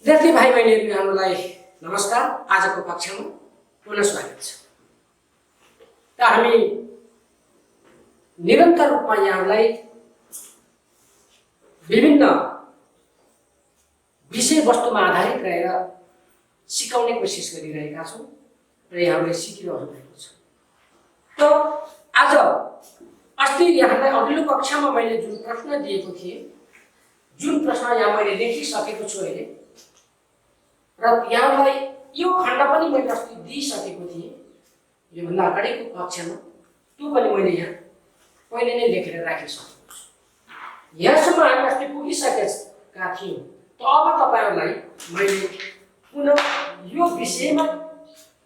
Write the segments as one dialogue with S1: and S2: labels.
S1: विद्यार्थी भाइ बहिनीहरू यहाँलाई नमस्कार। आजको कक्षामा पुनः स्वागत छ। र हामी निरन्तर रूपमा यहाँलाई विभिन्न विषय वस्तुमा आधारित रहेर सिकाउने कोसिस गरिरहेका छौँ र यहाँले सिकिरहनु भएको छ। त आज अस्ति यहाँलाई अघिल्लो कक्षामा मैले जुन प्रश्न दिएको थिएँ, जुन प्रश्न यहाँ मैले लेखिसकेको छु अहिले, र यहाँलाई यो खण्ड पनि मैले अस्ति दिइसकेको थिएँ योभन्दा अगाडिको कक्षामा, त्यो पनि मैले यहाँ पहिले नै लेखेर राखिसकेको छु। यहाँसम्म हामी अस्ति पुगिसकेका थियौँ। त अब तपाईँहरूलाई मैले पुनः यो विषयमा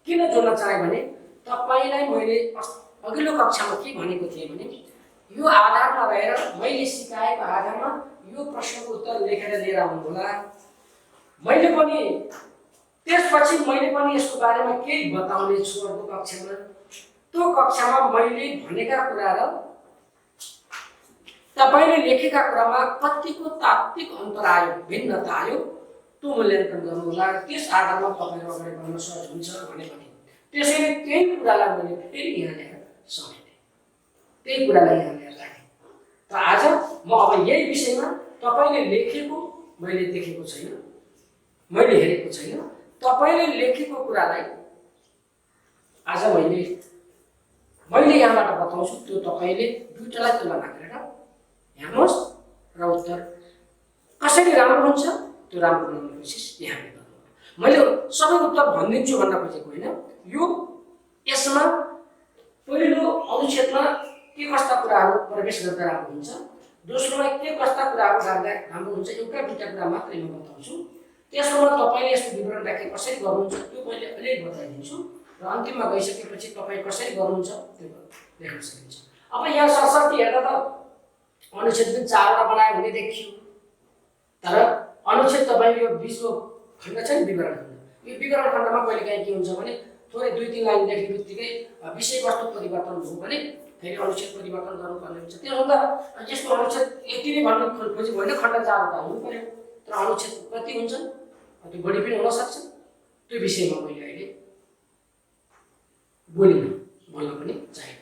S1: किन जोड्न चाहेँ भने तपाईँलाई मैले अघिल्लो कक्षामा के भनेको थिएँ भने यो आधारमा रहेर मैले सिकाएको आधारमा यो प्रश्नको उत्तर लेखेर लिएर आउनुहोला। मैले पनि त्यसपछि मैले पनि यसको बारेमा केही बताउने छु अर्को कक्षामा। त्यो कक्षामा मैले भनेका कुरा र तपाईले लेखेका कुरामा कतिको तात्विक अन्तर आयो, भिन्नता आयो, त्यो मूल्याङ्कन गर्नुहोला। त्यस आधारमा तपाईहरु अगाडि बढ्न सहज हुन्छ भने पनि त्यसैले त्यही कुरालाई मैले फेरि यहाँ ल्याएर समेटे, त्यही कुरालाई यहाँ ल्याएर राखेँ। त आज म अब यही विषयमा तपाईले लेखेको मैले देखेको छैन, मैले हेरेको छैन, तपाईले लेखेको कुरालाई आज मैले यहाँबाट बताउँछु। त्यो तपाईले दुईटालाई तुलना गरेर हेर्नुहोस् र उत्तर कसरी राम्रो हुन्छ त्यो राम्रो बनाउने कोसिस यहाँले गर्नु। मैले सबै उत्तर भनिदिन्छु भन्न खोजेको होइन। यो यसमा पहिलो अनुच्छेदमा के कस्ता कुराहरू प्रवेश गर्दा राम्रो हुन्छ, दोस्रोमा के कस्ता कुराहरू गर्दा राम्रो हुन्छ, एउटा दुईटा कुरा मात्रै म बताउँछु। त्यसमा तपाईले यसको विवरण व्याख्या कसरी गर्नुहुन्छ त्यो मैले अलिअलि बताइदिन्छु र अन्तिममा गइसकेपछि तपाईँ कसरी गर्नुहुन्छ त्यो देख्न सकिन्छ। अब यहाँ सरसर्ती हेर्दा त अनुच्छेद पनि 4 वटा बनायो भने देखियो, तर अनुच्छेद तपाईको यो बीचको खण्ड छ नि विवरण खण्ड, यो विवरण खण्डमा कहिलेकाहीँ के हुन्छ भने थोरै 2-3 लाइन लेख्ने बित्तिकै विषयवस्तु परिवर्तन भयो भने फेरि अनुच्छेद परिवर्तन गर्नुपर्ने हुन्छ। त्यसभन्दा यसको अनुच्छेद यति नै भन्नु खोजेको होइन, खण्ड 4 वटा हुनु पर्यो, तर अनुच्छेद कति हुन्छ त्यो बढी पनि हुन सक्छ। त्यो विषयमा मैले अहिले बोल्न पनि चाहे।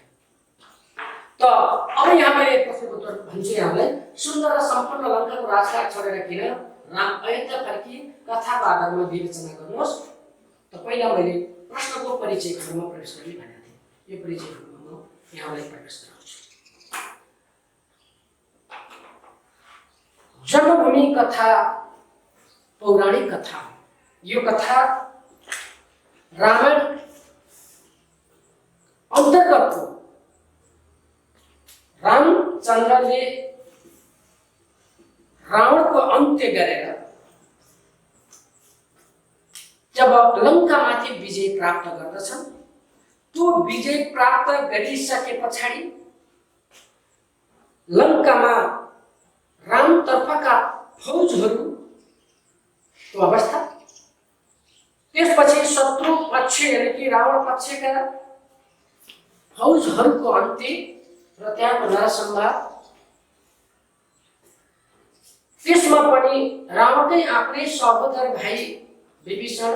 S1: त अब यहाँ मैले प्रश्नको उत्तर भन्छु यहाँलाई। सुन्दर र सम्पन्न लङ्काको राजकाज छोडेर किन राम अयोध्या फर्किए कथाको आधारमा विवेचना गर्नुहोस्। त पहिला मैले प्रश्नको परिचय खण्डमा प्रवेश गर्ने भनेको थिएँ। यो परिचय खण्डमा म यहाँलाई प्रवेश गराउँछु। जन्मभूमि कथा पौराणिक कथा, यो कथा रामायण अन्तर्गतको रामचन्द्रले रावणको अन्त्य गरेर जब लङ्कामाथि विजय प्राप्त गर्दछन्, त्यो विजय प्राप्त गरिसके पछाडि लङ्कामा रामतर्फका फौजहरूको अवस्था, त्यसपछि शत्रु पक्ष यानि कि रावण पक्षका फौजहरूको अन्त्य र त्यहाँको नरसंहार, त्यसमा पनि रावणकै आफ्नै सहोदर भाइ विभीषण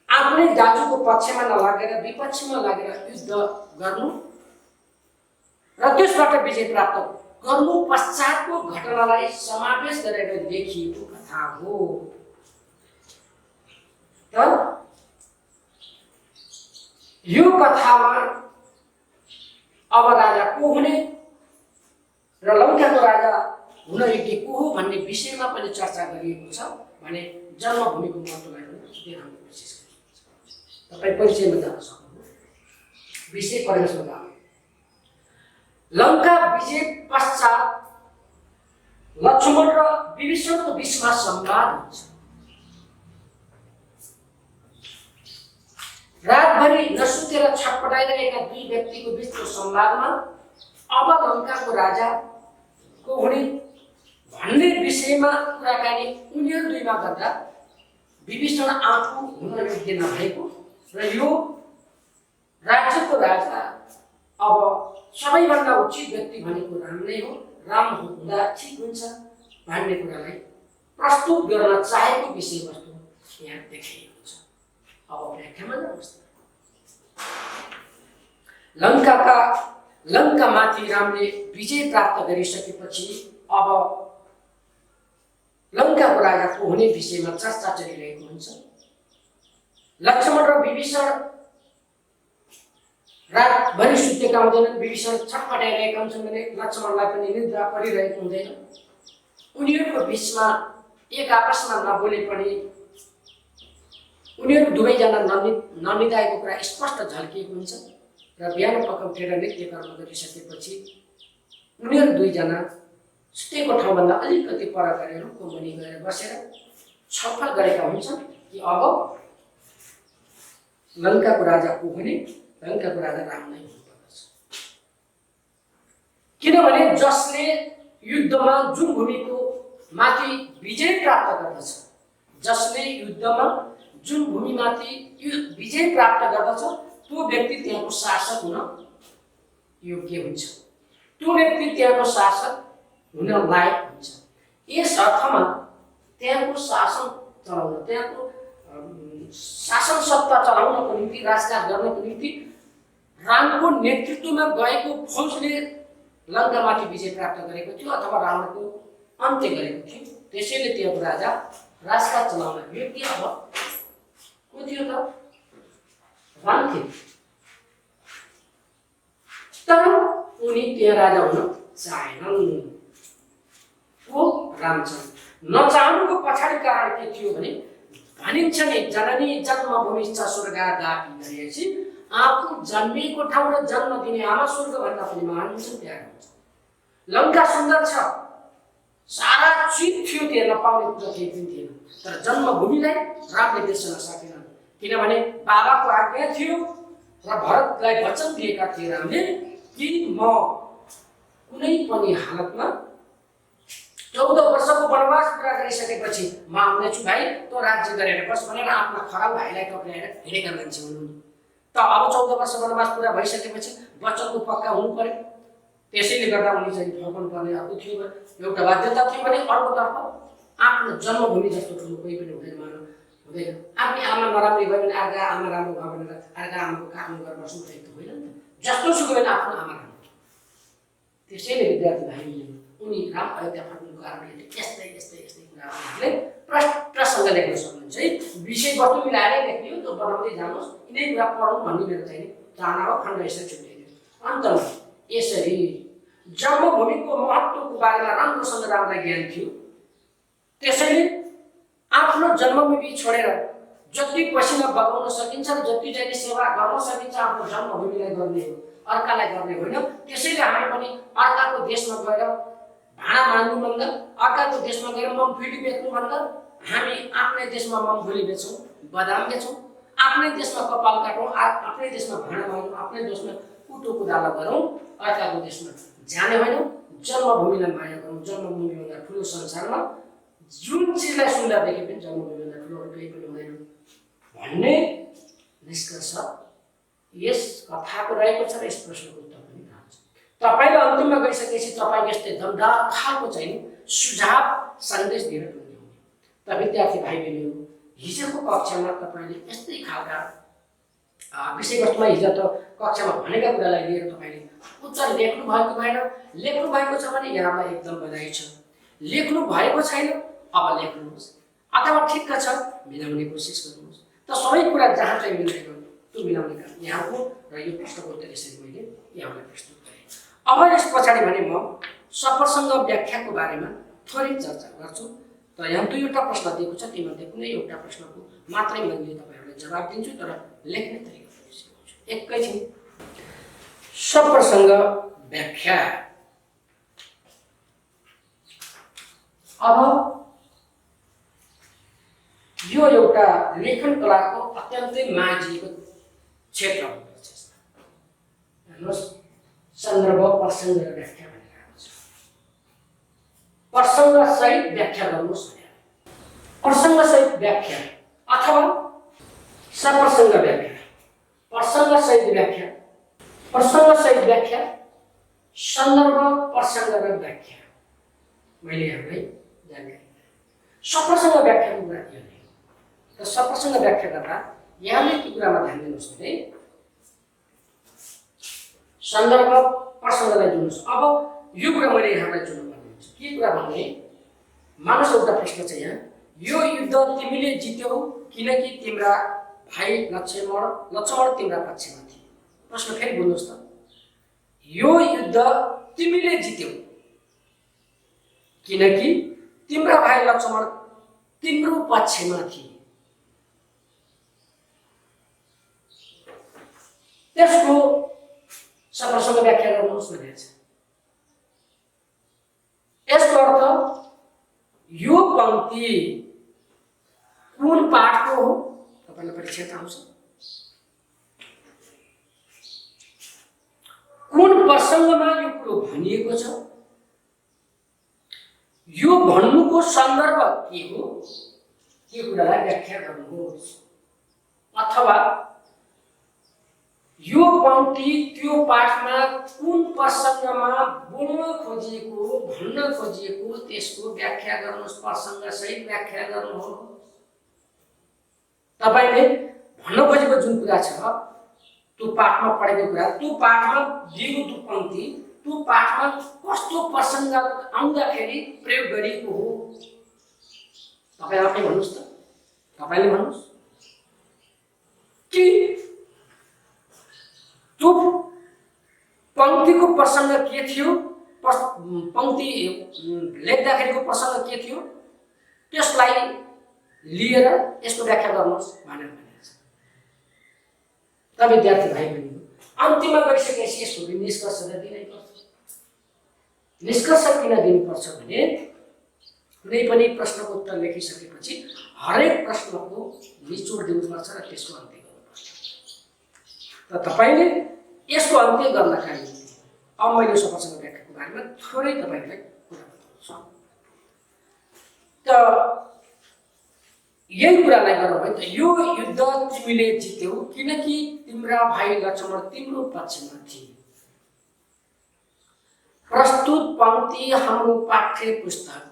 S1: आफ्नै दाजुको पक्षमा नलागेर विपक्षमा लागेर युद्ध गर्नु र त्यसबाट विजय प्राप्त गर्नु पश्चातको घटनालाई समावेश गरेर लेखिएको कथा हो। त यो कथामा अब राजा को हुने र लङ्काको राजा हुन योग्य को हो भन्ने विषयमा पनि चर्चा गरिएको छ भने जन्मभूमिको महत्त्वलाई पनि देखाउने कोसिस गरिएको छ। तपाईँ परिचयमा जान सक्नुहुन्छ, विषय प्रवेशमा जानु। लङ्का विजय पश्चात लक्ष्मण र विभीषणको बीचमा संवाद हुन्छ। रातभरि नसुतेर छटपटाइरहेका दुई व्यक्तिको बीचको संवादमा अब लङ्काको राजा को हुने भन्ने विषयमा कुराकानी उनीहरू दुईमा गर्दा विभीषण आफू हुन योग्य नभएको र यो राज्यको राजा अब सबैभन्दा उचित व्यक्ति भनेको राम नै हो, राम हुँदा ठिक हुन्छ भन्ने कुरालाई प्रस्तुत गर्न चाहेको विषयवस्तु यहाँ देखाइएको छ। अब व्याख्यामा जानुहोस्। लङ्कामाथि रामले विजय प्राप्त गरिसकेपछि अब लङ्काको राजा को हुने विषयमा चर्चा चलिरहेको हुन्छ। लक्ष्मण र विभीषण रातभरि सुतेका हुँदैनन्। विभीषण छटपटाइरहेका हुन्छन् भने लक्ष्मणलाई पनि निद्रा परिरहेको हुँदैन। उनीहरूको बिचमा एक आपसमा नबोले पनि उनीहरू दुवैजना ननिदाएको कुरा स्पष्ट झल्किएको हुन्छ र बिहान पख उठेर नित्य कर्म गरिसकेपछि उनीहरू दुईजना सुतेको ठाउँभन्दा अलिकति पर गरेर रुखको मुनि गएर बसेर छलफल गरेका हुन्छन् कि अब लङ्काको राजा को हुने, लङ्काको राजा राम नै हुनुपर्दछ। किनभने जसले युद्धमा जुन भूमिको माथि विजय प्राप्त गर्दछ, जसले युद्धमा जुन भूमिमाथि विजय प्राप्त गर्दछ त्यो व्यक्ति त्यहाँको शासक हुन योग्य हुन्छ, त्यो व्यक्ति त्यहाँको शासक हुन लायक हुन्छ। यस अर्थमा त्यहाँको शासन चलाउन, त्यहाँको शासन सत्ता चलाउनको निम्ति, राजकाज गर्नको निम्ति रामको नेतृत्वमा गएको फौजले लङ्कामाथि विजय प्राप्त गरेको थियो अथवा रावणको अन्त्य गरेको थियो। त्यसैले त्यहाँको राजा राजकाज चलाउन व्यक्ति अब को थियो त? राम थियो। तर उनी त्यहाँ राजा हुन चाहेनन्। को राम छन्। नचाहनुको पछाडि कारण के थियो भने भनिन्छ नि जननी जन्मभूमि छ स्वर्गादापि भनेपछि आफू जन्मिएको ठाउँ र जन्म दिने आमा स्वर्गभन्दा पनि महान हुन्छ, प्यारो हुन्छ। लङ्का सुन्दर छ, सारा चिज थियो, त्यहाँ नपाउने कुरा केही पनि थिएन। तर जन्मभूमिलाई रामले बिर्सन सकेनन्। किनभने बाबाको आज्ञा थियो र भरतलाई वचन दिएका थिए रामले कि म कुनै पनि हालतमा 14 वर्षको वनवास पूरा गरिसकेपछि म आउनेछु भाइ, तँ राज्य गरेर बस भनेर आफ्ना खराल भाइलाई टक्राएर हिँडेका मान्छे हुनुहुन्। त अब 14 वर्ष वनवास पूरा भइसकेपछि वचनको पक्का हुनु पर्यो। त्यसैले गर्दा उनी चाहिँ फर्कनु पर्ने अर्को थियो, एउटा बाध्यता थियो भने अर्कोतर्फ आफ्नो जन्मभूमि जस्तो ठुलो कोही पनि हुँदैन, मानव हुँदैन। आफ्नो आमा नराम्री भयो भने अर्का आमा राम्रो भयो भनेर अर्का आमाको काम गरेर बस्नु भएको होइन नि त। जस्तो सुकै भने आफ्नो आमा राम्रो। त्यसैले विद्यार्थी भाइले उनी राम अयोध्या फर्कनुको कारणले यस्तै कुराहरूले प्रसङ्ग लेख्न सक्नुहुन्छ है। विषयवस्तु मिलाएरै लेख्ने हो, त्यो बनाउँदै जानुहोस्। यिनै कुरा पढौँ भन्ने मेरो चाहिँ चाहना हो। खण्ड यसरी छुट्याइदियो। अन्तमा यसरी जन्मभूमिको महत्त्वको बारेमा राम्रोसँग रामलाई ज्ञान थियो। त्यसैले आफ्नो जन्मभूमि छोडेर जति पसिना बगाउन सकिन्छ र जति चाहिँ सेवा गर्न सकिन्छ आफ्नो जन्मभूमिलाई गर्ने हो, अर्कालाई गर्ने होइन। त्यसैले हामी पनि अर्काको देशमा गएर भाँडा मान्नुभन्दा, अर्काको देशमा गएर मुङफली बेच्नुभन्दा हामी आफ्नै देशमा मुङफली बेचौँ, बदाम बेचौँ, आफ्नै देशमा कपाल काटौँ, आफ्नै देशमा भाँडा मागौँ, आफ्नै देशमा कुटो कुदाला गरौँ, अर्काको देशमा जाने होइन। जन्मभूमिलाई माया गरौँ। जन्मभूमिभन्दा ठुलो संसारमा जुन चिजलाई सुन्दर देखे पनि जन्मभूमिभन्दा ठुलो केही पनि हुँदैन भन्ने निष्कर्ष यस कथाको रहेको छ र यस प्रश्नको उत्तर पनि थाहा छ। तपाईँले अन्तिममा गइसकेपछि तपाईँ यस्तै दमदार खालको चाहिँ सुझाव सन्देश दिएर पुग्ने हुने। त विद्यार्थी भाइ बहिनीहरू, हिजोको कक्षामा तपाईँले यस्तै खालका विषयवस्तुमा हिजो त कक्षामा भनेका कुरालाई लिएर तपाईँले उत्तर लेख्नु भएको भएन। लेख्नु भएको छ भने यहाँलाई एकदम बधाई छ। लेख्नु भएको छैन, अब लेख्नुहोस् अथवा ठिक्क छ मिलाउने कोसिस गर्नुहोस्। त सबै कुरा जहाँ चाहिँ मिलेको त्यो मिलाउने काम यहाँको र यो प्रश्नको उत्तर यसरी मैले यहाँलाई प्रस्तुत गरेँ। अब यस पछाडि भने म सप्रसङ्ग व्याख्याको बारेमा थोरै चर्चा गर्छु। त यहाँ 2वटा प्रश्न दिएको छ, तीमध्ये कुनै एउटा प्रश्नको मात्रै मैले तपाईँहरूलाई जवाब दिन्छु, तर लेख्ने तरिका पनि सिकाउँछु। एकैछिन। सप्रसङ्ग व्याख्या। अब यो एउटा लेखन कलाको अत्यन्तै माझिएको क्षेत्र हुनुपर्छ। हेर्नुहोस्, सन्दर्भ, प्रसङ्ग र व्याख्या भनेर आएको छ। प्रसङ्ग सहित व्याख्या गर्नुहोस् भनेर। प्रसङ्ग सहित व्याख्या अथवा सप्रसङ्ग व्याख्या, प्रसङ्ग सहित व्याख्या, प्रसङ्ग सहित व्याख्या, सन्दर्भ, प्रसङ्ग र व्याख्या। मैले यहाँलाई जानकारी। सप्रसँग व्याख्याको कुरा के हो त सप्रसँग व्याख्या गर्दा यहाँले के कुरामा ध्यान दिनुहोस् भने सन्दर्भ प्रसङ्गलाई जोड्नुहोस्। अब यो कुरा मैले यहाँलाई जोड्नुपर्ने हुन्छ। के कुरा भने मानस एउटा प्रश्न छ यहाँ, यो युद्ध तिमीले जित्यौ किनकि तिम्रा भाइ लक्ष्मण तिम्रा पक्षमा थिए। प्रश्न फेरि बुझ्नुहोस् त, यो युद्ध तिमीले जित्यौ किनकि तिम्रा भाइ लक्ष्मण तिम्रो पक्षमा थिए। त्यसको सप्रसँग व्याख्या गर्नुहोस् भनेको छ। यसको अर्थ यो पंक्ति कुन पाठको हो तपाईलाई परीक्षा आउँछ, कुन प्रसङ्गमा यो कुरो भनिएको छ, यो भन्नुको सन्दर्भ के हो, त्यो कुरालाई व्याख्या गर्नुहोस्। अथवा यो पंक्ति त्यो पाठमा कुन प्रसङ्गमा बोल्न खोजिएको भन्न खोजिएको त्यसको व्याख्या गर्नुहोस्, प्रसङ्ग सहित व्याख्या गर्नुहोस्। तपाईले भन्न खोजेको जुन कुरा छ त्यो पाठमा पढेको कुरा, त्यो पाठमा दिएको त्यो पंक्ति त्यो पाठमा कस्तो प्रसङ्ग आउँदाखेरि प्रयोग गरिएको हो तपाईँ आफै भन्नुहोस् त। तपाईले भन्नुहोस् कि त्यो पंक्तिको प्रसङ्ग के थियो, पंक्ति लेख्दाखेरिको प्रसङ्ग के थियो, त्यसलाई लिएर यसको व्याख्या गर्नुहोस् भनेर भनेको छ। त विद्यार्थी भाइ बहिनी अन्तिममा गइसकेपछि यसको निष्कर्ष दिनै पर्छ। निष्कर्ष किन दिनुपर्छ भने कुनै पनि प्रश्नको उत्तर लेखिसकेपछि हरेक प्रश्नको निचोड दिनुपर्छ र त्यसको अन्त्य गर्नुपर्छ। त तपाईले यसको अन्त्य गर्नका निम्ति अब मैले यो सप्रसँग व्याख्याको बारेमा थोरै तपाईलाई कुरा बताउँछु। त यही कुरालाई गरौँ है त, यो युद्ध तिमीले जित्यौ किनकि तिम्रा भाइ लक्ष्मण तिम्रो पक्षमा थिए। प्रस्तुत पंक्ति हाम्रो पाठ्य पुस्तक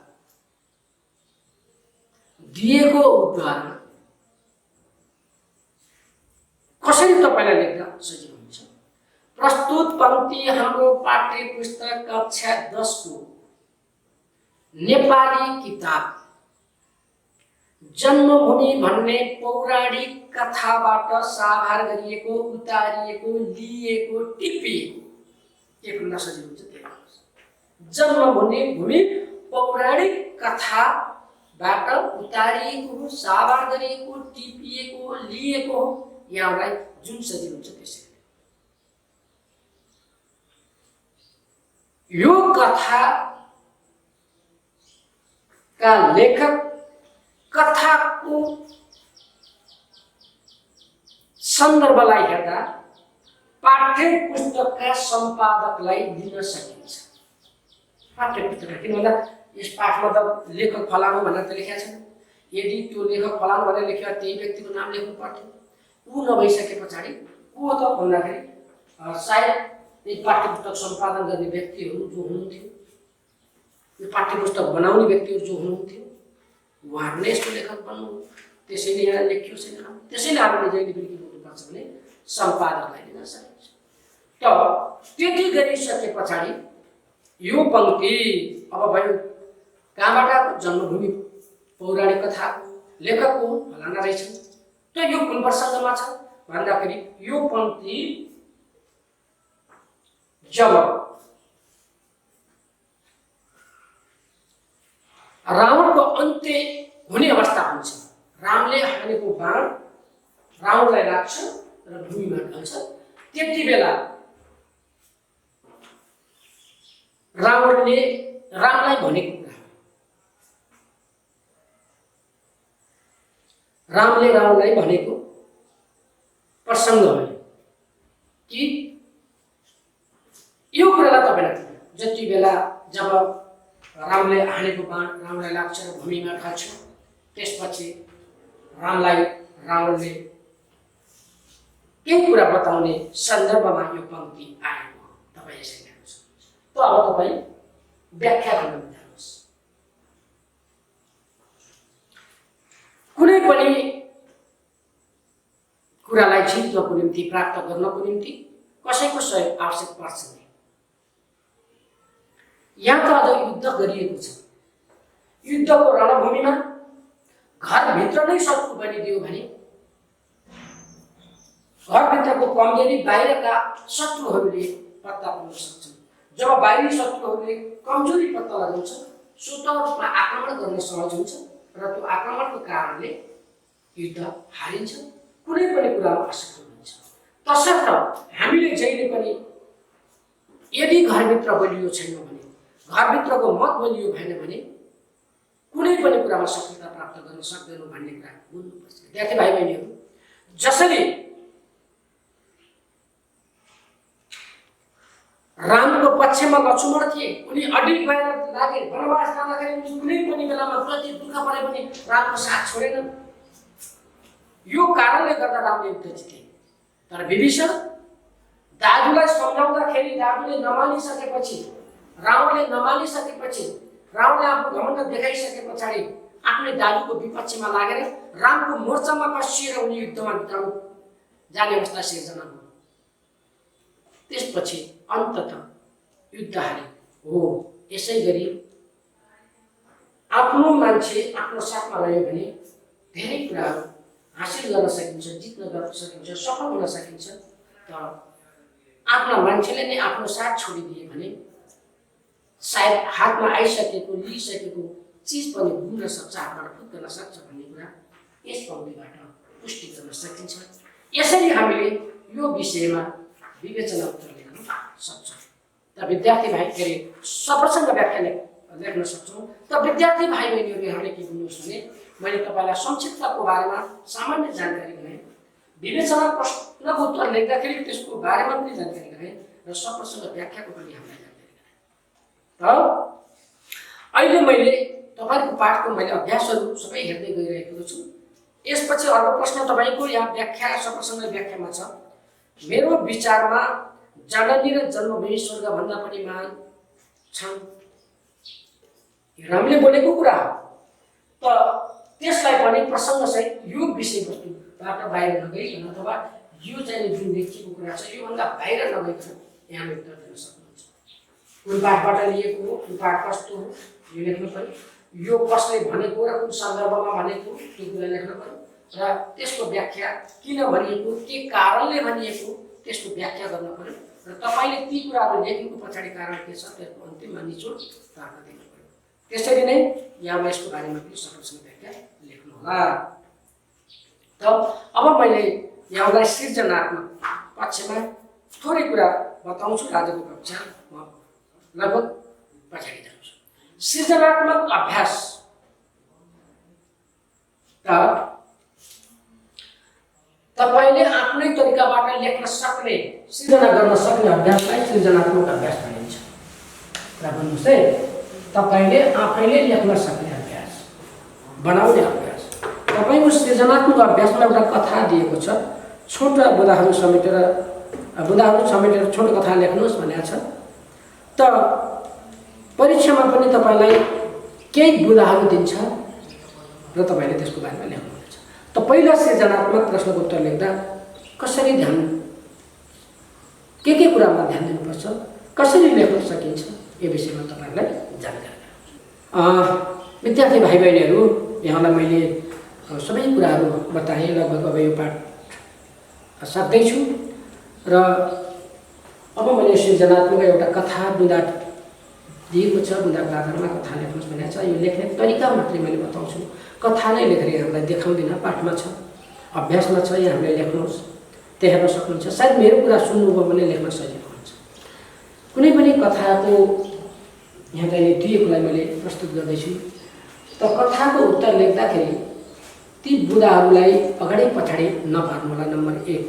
S1: दिएको उदाहरण कसरी तपाईलाई लेख्दा सजिलो हुन्छ। प्रस्तुत पंक्ति हाम्रो पाठ्य पुस्तक कक्षा 10 को नेपाली किताब जन्मभूमि भन्ने पौराणिक कथाबाट साभार गरिएको, उतारिएको, लिएको, टिपिएको के भन्न सजिलो हुन्छ त्यही। जन्मभूमि पौराणिक कथाबाट उतारिएको, साभार गरिएको, टिपिएको, लिएको यहाँलाई जुन सजिलो हुन्छ त्यसरी। यो कथा का लेखक कथाको सन्दर्भलाई हेर्दा पाठ्य पुस्तकका सम्पादकलाई लिन सकिन्छ। पाठ्य पुस्तक किन भन्दा यस पाठमा त लेखक फलानु भनेर त लेखेको छैन। यदि त्यो लेखक फलानु भनेर लेखेको त्यही व्यक्तिको नाम लेख्नु पर्थ्यो। ऊ नभइसके पछाडि को त भन्दाखेरि सायद यी पाठ्य पुस्तक सम्पादन गर्ने व्यक्तिहरू जो हुनुहुन्थ्यो, यो पाठ्य पुस्तक बनाउने व्यक्तिहरू जो हुनुहुन्थ्यो उहाँहरूले यसको लेखक बन्नु, त्यसैले यहाँ लेखियो छैन। त्यसैले हामीले जहिले पनि के गर्नुपर्छ भने सम्पादकलाई लिन सकिन्छ। त त्यति गरिसके पछाडि यो पंक्ति अब भयो कहाँबाट आएको, जन्मभूमि पौराणिक कथा लेखकको फलाना रहेछ। त यो कुन प्रसङ्गमा छ भन्दाखेरि यो पंक्ति जब रावणको अन्त्य हुने अवस्था हुन्छ, रामले हानेको बाण रावणलाई लाग्छ र भूमिमा ढल्छ, त्यति बेला रावणले रामलाई भनेको कुरा, रामले रावणलाई भनेको प्रसङ्ग हो कि यो कुरालाई तपाईलाई जति बेला जब रामले हानेको बाण रावणलाई लाग्छ र भूमिमा ढल्छ, त्यसपछि रामलाई रावणले केही कुरा बताउने सन्दर्भमा यो पंक्ति आएको तपाईँ यसरी हेर्न सक्नुहुन्छ। त अब तपाईँ व्याख्या गर्न जानुहोस्। कुरालाई जित्नको निम्ति प्राप्त गर्नको निम्ति कसैको सहयोग आवश्यक पर्छ नै। यहाँ त अझ युद्ध गरिएको छ। युद्धको रणभूमिमा घरभित्र नै शत्रु बनिदियो भने घरभित्रको कमजोरी बाहिरका शत्रुहरूले पत्ता पाउन सक्छन्। जब बाहिरी शत्रुहरूले कमजोरी पत्ता लगाउँछ स्वतः रूपमा आक्रमण गर्न सहज हुन्छ र त्यो आक्रमणको कारणले युद्ध हारिन्छ, कुनै पनि कुरामा असफल हुन्छ। तसर्थ हामीले जहिले पनि यदि घरभित्र बलियो छैन भने, घरभित्रको मत बलियो भएन भने कुनै पनि कुरामा सफलता प्राप्त गर्न सक्दैनौँ भन्ने कुरा बुझ्नुपर्छ। विद्यार्थी भाइ बहिनीहरू, जसरी रामको पक्षमा लक्ष्मण थिए, उनी अडिग भएर लागे, वनवास जाँदाखेरि उनी कुनै पनि बेलामा कति दुःख परे पनि रामको साथ छोडेनन्। यो कारणले गर्दा रामले युद्ध जिते। तर विभीषण दाजुलाई सम्झाउँदाखेरि दाजुले नमानिसकेपछि, रावणले नमानिसकेपछि, रावणले आफ्नो घमण्ड देखाइसके पछाडि आफ्नै दाजुको विपक्षमा लागेर रामको मोर्चामा कसिएर उनी युद्धमा बिताउनु जाने अवस्था सिर्जना भयो। त्यसपछि अन्ततः युद्ध हारे हो। यसै गरी आफ्नो मान्छे आफ्नो साथमा रह्यो भने धेरै कुराहरू हासिल गर्न सकिन्छ, जित्न गर्न सकिन्छ, सफल हुन सकिन्छ। तर आफ्ना मान्छेले नै आफ्नो साथ छोडिदिए भने सायद हातमा आइसकेको लिइसकेको चिज पनि घुम्न सक्छ, हातबाट फुत्न सक्छ भन्ने कुरा यस पङ्क्तिबाट पुष्टि गर्न सकिन्छ। यसरी हामीले यो विषयमा विवेचना उत्तर लेख्न सक्छौँ। त विद्यार्थी भाइ के अरे सप्रसङ्ग व्याख्या लेख्न सक्छौँ। त विद्यार्थी भाइ बहिनीहरू यहाँले के बुझ्नुहोस् भने मैले तपाईँलाई संक्षिप्तको बारेमा सामान्य जानकारी गराएँ, विवेचना प्रश्नको उत्तर लेख्दाखेरि त्यसको बारेमा पनि जानकारी गराएँ र सप्रसङ्ग व्याख्याको पनि हामीलाई जानकारी गराएँ। अहिले मैले तपाईँको पाठको मैले अभ्यासहरू सबै हेर्दै गइरहेको छु। यसपछि अर्को प्रश्न तपाईँको यहाँ व्याख्या सप्रसङ्ग व्याख्यामा छ। मेरो विचारमा जननी र जन्मभूमि स्वर्गभन्दा पनि महान छन्। रामले बोलेको कुरा हो। त त्यसलाई पनि प्रसङ्गसहित यो विषयवस्तुबाट बाहिर नगइकन अथवा यो चाहिँ जुन लेखिएको कुरा छ योभन्दा बाहिर नगइकन यहाँ उत्तर दिन सक्नुहुन्छ। कुन पाठबाट लिएको हो, कुन पाठ कस्तो हो यो लेख्नु पर्यो, यो कसले भनेको र कुन सन्दर्भमा भनेको त्यो कुरा लेख्नु पर्यो र त्यसको व्याख्या किन भनिएको, के कारणले भनिएको त्यसको व्याख्या गर्नु पर्यो र तपाईँले ती कुराहरू लेख्नुको पछाडि कारण के छ त्यसको अन्तिममा निचोड तर्क दिनु पर्यो। त्यसरी नै यहाँ यसको बारेमा पनि सप्रसङ्ग व्याख्या लेख्नुहोला। त अब मैले यहाँलाई सृजनात्मक पक्षमा थोरै कुरा बताउँछु। आजको कक्षा म लगभग पछाडि जान्छु। सृजनात्मक अभ्यास त तपाईँले आफ्नै तरिकाबाट लेख्न सक्ने, सृजना गर्न सक्ने अभ्यासलाई सृजनात्मक अभ्यास भनिन्छ। कुरा भन्नुहोस् है, तपाईँले आफैले लेख्न सक्ने अभ्यास, बनाउने अभ्यास। तपाईँको सृजनात्मक अभ्यासमा एउटा कथा दिएको छ, छोटा बुँदाहरू समेटेर छोटो कथा लेख्नुहोस् भनेको छ। त परीक्षामा पनि तपाईँलाई केही बुँदाहरू दिन्छ र तपाईँले त्यसको बारेमा लेख्नुहुन्छ। त पहिला सृजनात्मक प्रश्नको उत्तर लेख्दा कसरी के कुरामा ध्यान दिनुपर्छ, कसरी लेख्न सकिन्छ यो विषयमा तपाईँहरूलाई जानकारी गराउँछु। विद्यार्थी भाइ बहिनीहरू, यहाँलाई मैले सबै कुराहरू बताएँ। लगभग अब यो पाठ सक्दैछु र अब मैले सृजनात्मक एउटा कथा बुँदा दिएको छ, बुँदाको आधारमा कथा लेख्नुहोस् भनेको छ। यो लेख्ने तरिका मात्रै मैले बताउँछु, कथा नै लेखेर यहाँलाई देखाउँदिनँ। पाठमा छ, अभ्यासमा छ, यहाँले लेख्नुहोस्, त्यहाँ हेर्न सक्नुहुन्छ। सायद मेरो कुरा सुन्नुभयो भने लेख्न सजिलो हुन्छ। कुनै पनि कथाको यहाँ चाहिँ दिएकोलाई मैले प्रस्तुत गर्दैछु। त कथाको उत्तर लेख्दाखेरि ती बुँदाहरूलाई अगाडि पछाडि नपार्नु होला। नम्बर 1,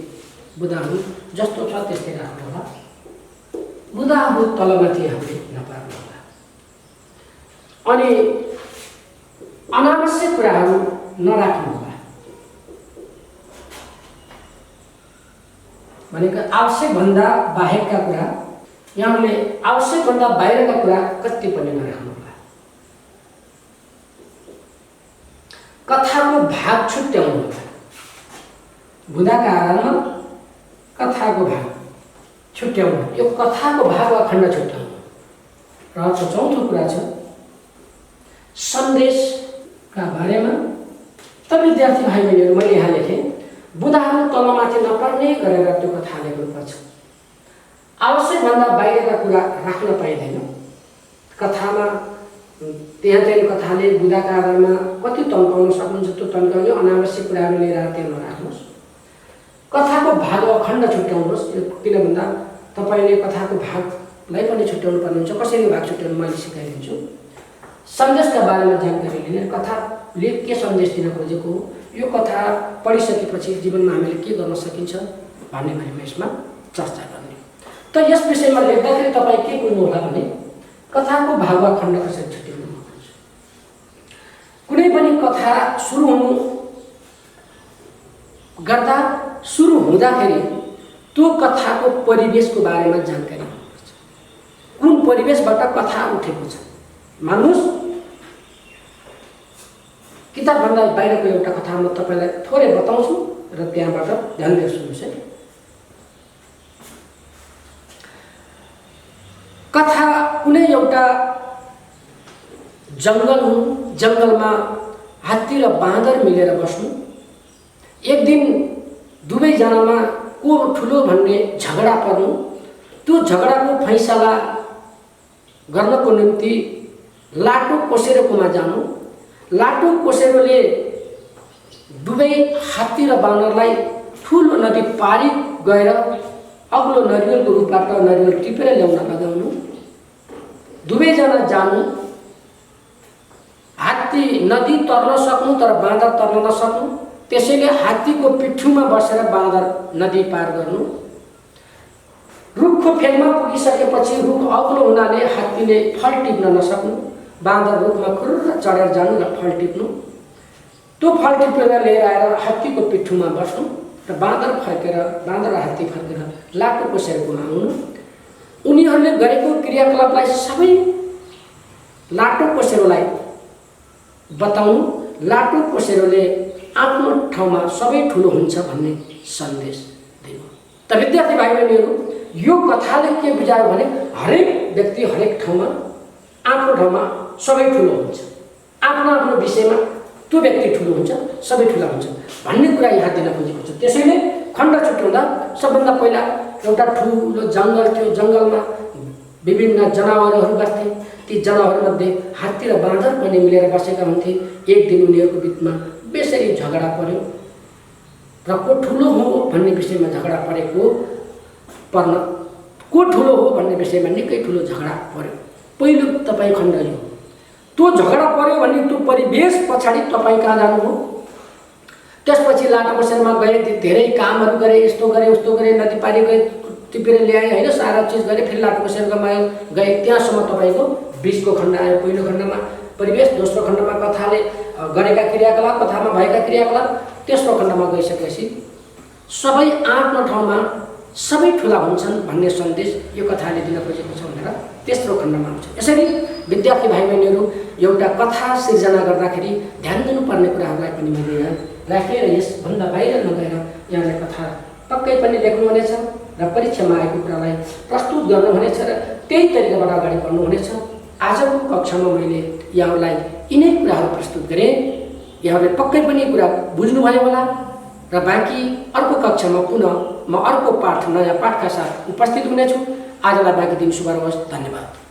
S1: बुँदाहरू जस्तो छ त्यस्तै राख्नु होला। बुँदाहरू तलमाथि हामीले नपार्नु होला। अनि अनावश्यक कुराहरू नराख्नु होला। भनेको आवश्यकभन्दा बाहेकका कुरा, यहाँले आवश्यकभन्दा बाहिरका कुरा कति पनि नराख्नु होला। कथाको भाग छुट्याउनु होला। बुदाका आधारमा कथाको भाग छुट्याउनु, यो कथाको भाग वा खण्ड छुट्याउनु। र चौथो कुरा छ सन्देशका बारेमा। त विद्यार्थी भाइ बहिनीहरू, मैले यहाँ लेखेँ बुदाहरू तलमाथि नपर्ने गरेर त्यो कथा लेख्नुपर्छ। आवश्यकभन्दा बाहिरका कुरा राख्न पाइँदैन। कथामा त्यहाँ चाहिँ कथाले बुदाका आधारमा कति तन्काउन सक्नुहुन्छ त्यो तन्काउने, अनावश्यक कुराहरू लिएर त्यहाँ नराख्नुहोस्। कथाको भाग वा खण्ड छुट्याउनुहोस्, किन भन्दा तपाईँले कथाको भागलाई पनि छुट्याउनु पर्ने हुन्छ। कसरी भाग छुट्याउनु मैले सिकाइदिन्छु। सन्देशका बारेमा जानकारी लिने, कथाले के सन्देश दिन खोजेको हो, यो कथा पढिसकेपछि जीवनमा हामीले के गर्न सकिन्छ भन्ने बारेमा यसमा चर्चा गर्ने। त यस विषयमा लेख्दाखेरि तपाईँ के बुझ्नु होला भने कथाको भाग वा खण्ड कसरी छुट्याउनु पर्छ। कुनै पनि कथा सुरु हुँदाखेरि त्यो कथाको परिवेशको बारेमा जानकारी हुनुपर्छ। कुन परिवेशबाट कथा उठेको छ। मान्नुहोस् किताबभन्दा बाहिरको एउटा कथा म तपाईँलाई थोरै बताउँछु र त्यहाँबाट ध्यान दिएर सुन्नुहोस् है। कथा कुनै एउटा जङ्गल हुनु, जङ्गलमा हात्ती र बाँदर मिलेर बस्नु। एक दिन दुवैजनामा को ठुलो भन्ने झगडा पर्नु। त्यो झगडाको फैसला गर्नको निम्ति लाटो कोसेरोकोमा जानु। लाटो कोसेरोले दुवै हात्ती र बाँदरलाई ठुलो नदी पारी गएर अग्लो नरिवलको रूपबाट नरिवल टिपेर ल्याउन लगाउनु। दुवैजना जानु। हात्ती नदी तर्न सक्नु तर बाँदर तर्न नसक्नु। त्यसैले हात्तीको पिठ्युमा बसेर बाँदर नदी पार गर्नु। रुखको फेदमा पुगिसकेपछि रुख अग्लो हुनाले हात्तीले फल टिप्न नसक्नु। बाँदर रुखमा खुर्र चढेर जानु र फल टिप्नु। त्यो फल टिपेर लिएर आएर हात्तीको पिठ्युमा बस्नु र बाँदर र हात्ती फर्केर लाटो कोसेरोकोमा आउनु। उनीहरूले गरेको क्रियाकलापलाई सबै लाटो कोसेरोलाई बताउनु। लाटो कोसेरोले आफ्नो ठाउँमा सबै ठुलो हुन्छ भन्ने सन्देश दिनु। त विद्यार्थी भाइ बहिनीहरू, यो कथाले के बुझायो भने हरेक व्यक्ति हरेक ठाउँमा आफ्नो ठाउँमा सबै ठुलो हुन्छ। आफ्नो आफ्नो विषयमा त्यो व्यक्ति ठुलो हुन्छ, सबै ठुला हुन्छ भन्ने कुरा यहाँ दिन खोजेको छ। त्यसैले खण्ड छुट्याउँदा सबभन्दा पहिला एउटा ठुलो जङ्गल थियो। जङ्गलमा विभिन्न जनावरहरू बस्थे। ती जनावरमध्ये हात्ती र बाँदर पनि मिलेर बसेका हुन्थे। एक दिन उनीहरूको बिचमा बेसरी झगडा पर्यो र को ठुलो हो भन्ने विषयमा झगडा को ठुलो हो भन्ने विषयमा निकै ठुलो झगडा पर्यो। पहिलो तपाईँ खण्ड यो। त्यो झगडा पर्यो भने त्यो परिवेश पछाडि तपाईँ कहाँ जानु हो। त्यसपछि लाटो कोसेरोमा गए, धेरै कामहरू गरे, यस्तो गरे उस्तो गरे, नदी पारी गए, टिपेर ल्याए होइन, सारा चिज गरे, फेरि लाटो कोसेरोमा गए। त्यहाँसम्म तपाईँको 20को खण्ड आयो। पहिलो खण्डमा परिवेश, दोस्रो खण्डमा कथाले गरेका क्रियाकलाप, कथामा भएका क्रियाकलाप। तेस्रो खण्डमा गइसकेपछि सबै आफ्नो ठाउँमा सबै ठुला हुन्छन् भन्ने सन्देश यो कथाले दिन खोजेको छ भनेर तेस्रो खण्डमा आउँछ। यसरी विद्यार्थी भाइ बहिनीहरू, एउटा कथा सिर्जना गर्दाखेरि ध्यान दिनुपर्ने कुराहरूलाई पनि मैले यहाँ राखेँ र यसभन्दा बाहिर नगएर यहाँले कथा पक्कै पनि लेख्नुहुनेछ र परीक्षामा आएको कुरालाई प्रस्तुत गर्नुहुनेछ र त्यही तरिकाबाट अगाडि बढ्नुहुनेछ। आजको कक्षामा मैले यहाँहरूलाई यिनै कुराहरू प्रस्तुत गरेँ। यहाँहरूले पक्कै पनि कुरा बुझ्नुभयो होला र बाँकी अर्को कक्षामा पुनः म अर्को पाठ, नयाँ पाठका साथ उपस्थित हुनेछु। आजलाई बाँकी दिन शुभ रहोस्। धन्यवाद।